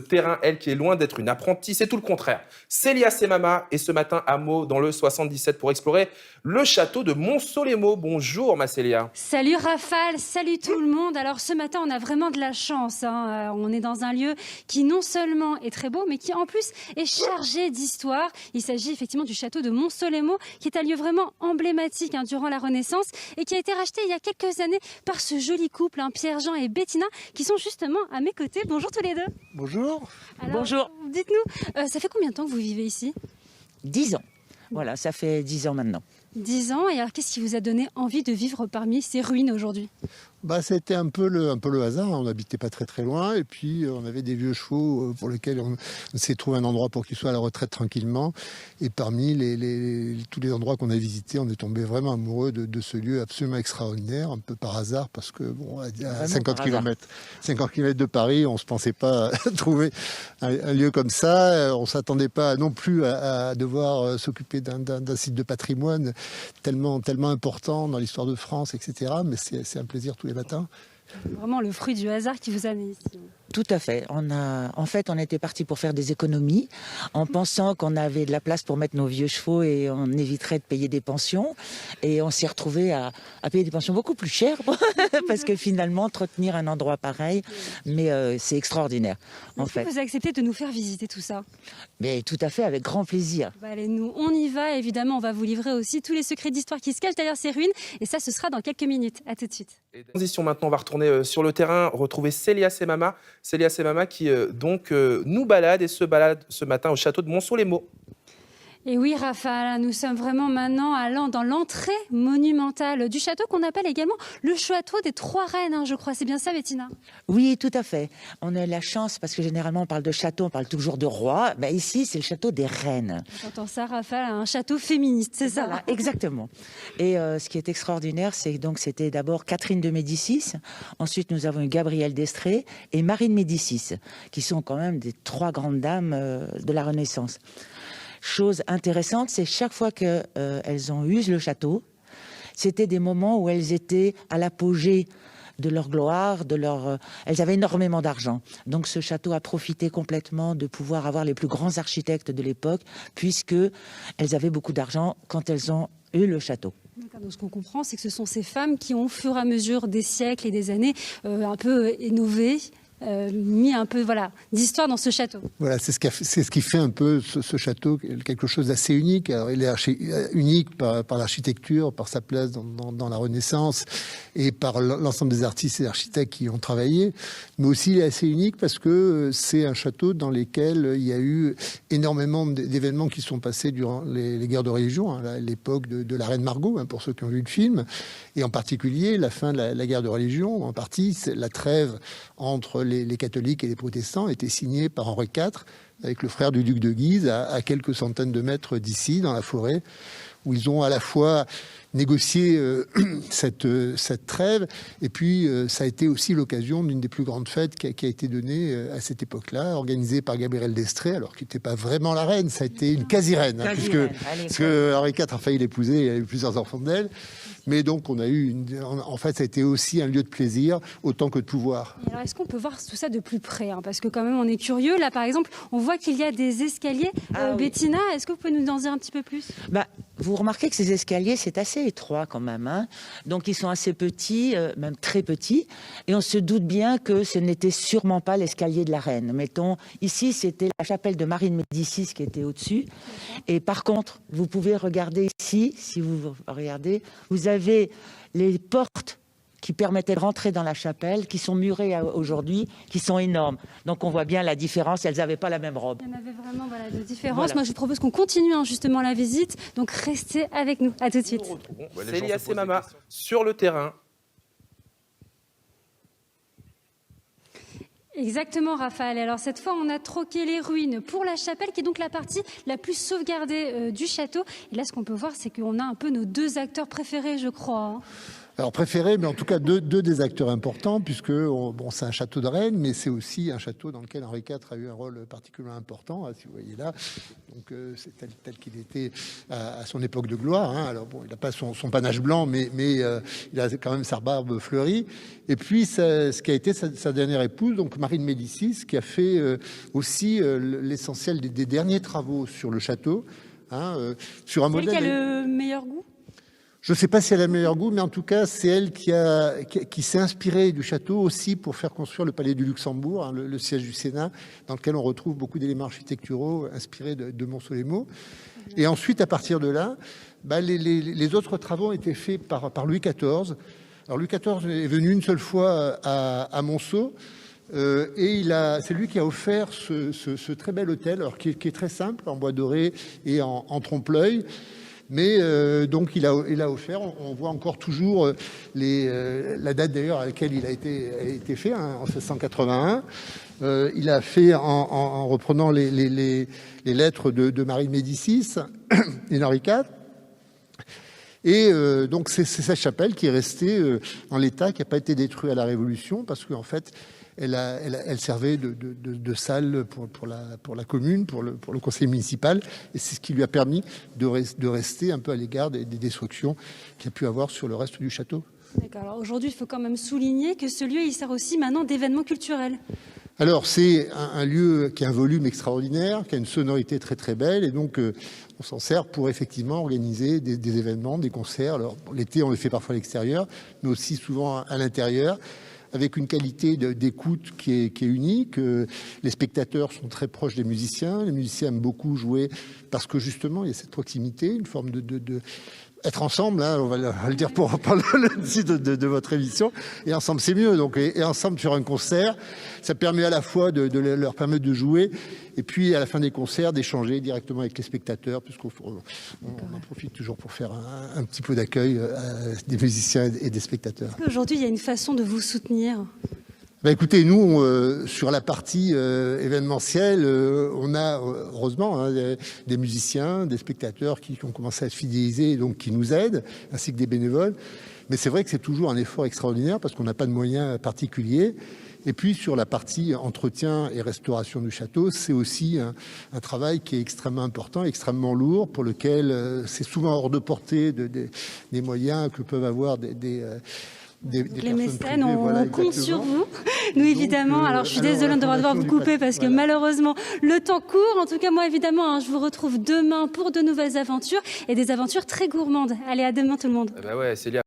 Terrain, elle qui est loin d'être une apprentie, c'est tout le contraire. Célia Semama est ce matin à Meaux dans le 77 pour explorer le château de Montsolémaux. Bonjour ma Célia. Salut Rafale, salut tout le monde. Alors ce matin on a vraiment de la chance, hein. On est dans un lieu qui non seulement est très beau mais qui en plus est chargé d'histoire. Il s'agit effectivement du château de Montsolémaux qui est un lieu vraiment emblématique durant la Renaissance et qui a été racheté il y a quelques années par ce joli couple, Pierre-Jean et Bettina, qui sont justement à mes côtés. Bonjour tous les deux. Bonjour. Alors, Bonjour. Dites-nous, ça fait combien de temps que vous vivez ici? 10 ans. Voilà, ça fait 10 ans maintenant. 10 ans, et alors qu'est-ce qui vous a donné envie de vivre parmi ces ruines aujourd'hui? C'était un peu le hasard. On n'habitait pas très très loin et puis on avait des vieux chevaux pour lesquels on s'est trouvé un endroit pour qu'ils soient à la retraite tranquillement. Et parmi tous les endroits qu'on a visités, on est tombé vraiment amoureux de ce lieu absolument extraordinaire, un peu par hasard parce que à 50 km de Paris, on se pensait pas trouver un lieu comme ça. On s'attendait pas non plus à devoir s'occuper d'un site de patrimoine tellement important dans l'histoire de France, etc. Mais c'est un plaisir tous les matins. Vraiment le fruit du hasard qui vous a mis ici. Tout à fait. On était parti pour faire des économies en pensant qu'on avait de la place pour mettre nos vieux chevaux et on éviterait de payer des pensions. Et on s'est retrouvé à payer des pensions beaucoup plus chères parce que finalement, entretenir un endroit pareil, mais c'est extraordinaire. En fait. Vous acceptez de nous faire visiter tout ça? Mais tout à fait, avec grand plaisir. Allez, nous, on y va. Évidemment, on va vous livrer aussi tous les secrets d'histoire qui se cachent derrière ces ruines. Et ça, ce sera dans quelques minutes. À tout de suite. Et transition maintenant, on va retourner sur le terrain, retrouver Célia Semama. Célia Semama qui nous balade et se balade ce matin au château de Montsolémaux. Et oui, Raphaël, nous sommes vraiment maintenant dans l'entrée monumentale du château qu'on appelle également le château des Trois Reines, je crois. C'est bien ça, Bettina? Oui, tout à fait. On a la chance, parce que généralement on parle de château, on parle toujours de roi. Ici, c'est le château des reines. J'entends ça, Raphaël, un château féministe, c'est ça? Voilà, exactement. Et ce qui est extraordinaire, c'est donc c'était d'abord Catherine de Médicis. Ensuite, nous avons eu Gabrielle d'Estrées et Marie de Médicis, qui sont quand même des trois grandes dames de la Renaissance. Chose intéressante, c'est chaque fois qu'elles ont eu le château, c'était des moments où elles étaient à l'apogée de leur gloire, elles avaient énormément d'argent. Donc ce château a profité complètement de pouvoir avoir les plus grands architectes de l'époque, puisque elles avaient beaucoup d'argent quand elles ont eu le château. Donc, ce qu'on comprend, c'est que ce sont ces femmes qui ont, au fur et à mesure des siècles et des années, un peu innové, mis un peu d'histoire dans ce château. Voilà, c'est ce qui fait un peu ce château quelque chose d'assez unique. Alors, il est unique par l'architecture, par sa place dans la Renaissance et par l'ensemble des artistes et architectes qui y ont travaillé. Mais aussi, il est assez unique parce que c'est un château dans lequel il y a eu énormément d'événements qui sont passés durant les guerres de religion, à l'époque de la Reine Margot, pour ceux qui ont vu le film, et en particulier la fin de la guerre de religion, en partie la trêve entre les catholiques et les protestants était signée par Henri IV avec le frère du duc de Guise à quelques centaines de mètres d'ici, dans la forêt, où ils ont à la fois négocié cette trêve, et puis ça a été aussi l'occasion d'une des plus grandes fêtes qui a été donnée à cette époque-là, organisée par Gabrielle d'Estrées, alors qui n'était pas vraiment la reine, ça a été une quasi-reine, parce que Henri IV a failli l'épouser, il a eu plusieurs enfants d'elle. Mais donc, en fait, ça a été aussi un lieu de plaisir, autant que de pouvoir. Et alors, est-ce qu'on peut voir tout ça de plus près, parce que quand même, on est curieux. Là, par exemple, on voit qu'il y a des escaliers. Oui. Bettina, est-ce que vous pouvez nous en dire un petit peu plus? Vous remarquez que ces escaliers, c'est assez étroit quand même. Donc, ils sont assez petits, même très petits. Et on se doute bien que ce n'était sûrement pas l'escalier de la reine. Mettons, ici, c'était la chapelle de Marie de Médicis qui était au-dessus. Et par contre, vous pouvez regarder ici, si vous regardez, vous avez les portes qui permettaient de rentrer dans la chapelle, qui sont murées aujourd'hui, qui sont énormes. Donc on voit bien la différence, elles n'avaient pas la même robe. Il y en avait vraiment de différence. Voilà. Moi, je vous propose qu'on continue justement la visite. Donc restez avec nous. À tout de suite. Célia Semama sur le terrain. Exactement, Raphaël. Alors cette fois, on a troqué les ruines pour la chapelle, qui est donc la partie la plus sauvegardée du château. Et là, ce qu'on peut voir, c'est qu'on a un peu nos deux acteurs préférés, je crois. Alors préféré, mais en tout cas deux des acteurs importants, puisque bon, c'est un château de Rennes, mais c'est aussi un château dans lequel Henri IV a eu un rôle particulièrement important, hein, si vous voyez là. Donc c'est tel qu'il était à son époque de gloire. Hein. Alors bon, il n'a pas son panache blanc, mais il a quand même sa barbe fleurie. Et puis ce qui a été sa dernière épouse, donc Marie de Médicis, qui a fait aussi l'essentiel des derniers travaux sur le château, hein, sur un modèle. Qui a le meilleur goût? Je ne sais pas si elle a le meilleur goût, mais en tout cas, c'est elle qui s'est inspirée du château aussi pour faire construire le palais du Luxembourg, hein, le siège du Sénat, dans lequel on retrouve beaucoup d'éléments architecturaux inspirés de Montsolémaux. Et ensuite, à partir de là, les autres travaux ont été faits par Louis XIV. Alors Louis XIV est venu une seule fois à Monceau. Et c'est lui qui a offert ce très bel hôtel, alors qui est très simple, en bois doré et en trompe-l'œil. Mais donc il a offert, on voit encore toujours la date d'ailleurs à laquelle il a été fait, hein, en 1681. Il a fait en reprenant les lettres de Marie de Médicis et d'Henri IV. Et donc c'est cette chapelle qui est restée en l'état, qui n'a pas été détruite à la Révolution, parce qu'en fait elle servait de salle pour la commune, pour le conseil municipal, et c'est ce qui lui a permis de rester un peu à l'égard des destructions qu'il y a pu avoir sur le reste du château. D'accord. Alors aujourd'hui, il faut quand même souligner que ce lieu, il sert aussi maintenant d'événement culturel. Alors c'est un lieu qui a un volume extraordinaire, qui a une sonorité très très belle, et donc on s'en sert pour effectivement organiser des événements, des concerts. Alors l'été on les fait parfois à l'extérieur, mais aussi souvent à l'intérieur, avec une qualité d'écoute qui est unique. Les spectateurs sont très proches des musiciens. Les musiciens aiment beaucoup jouer parce que justement, il y a cette proximité, une forme de être ensemble, hein, on va le dire pour reprendre le titre de votre émission. Et ensemble, c'est mieux. Donc, et ensemble sur un concert, ça permet à la fois de leur permettre de jouer, et puis à la fin des concerts, d'échanger directement avec les spectateurs, puisqu'on en profite toujours pour faire un petit peu d'accueil des musiciens et des spectateurs. Aujourd'hui, il y a une façon de vous soutenir. Écoutez, nous, sur la partie événementielle, on a heureusement hein, des musiciens, des spectateurs qui ont commencé à se fidéliser et donc qui nous aident, ainsi que des bénévoles. Mais c'est vrai que c'est toujours un effort extraordinaire parce qu'on n'a pas de moyens particuliers. Et puis sur la partie entretien et restauration du château, c'est aussi un travail qui est extrêmement important, extrêmement lourd, pour lequel c'est souvent hors de portée des moyens que peuvent avoir les mécènes, on compte sur vous. Nous, évidemment, alors je suis désolée de devoir vous couper parce que malheureusement, le temps court. En tout cas, moi, évidemment, je vous retrouve demain pour de nouvelles aventures et des aventures très gourmandes. Allez, à demain tout le monde. Ouais, Célia.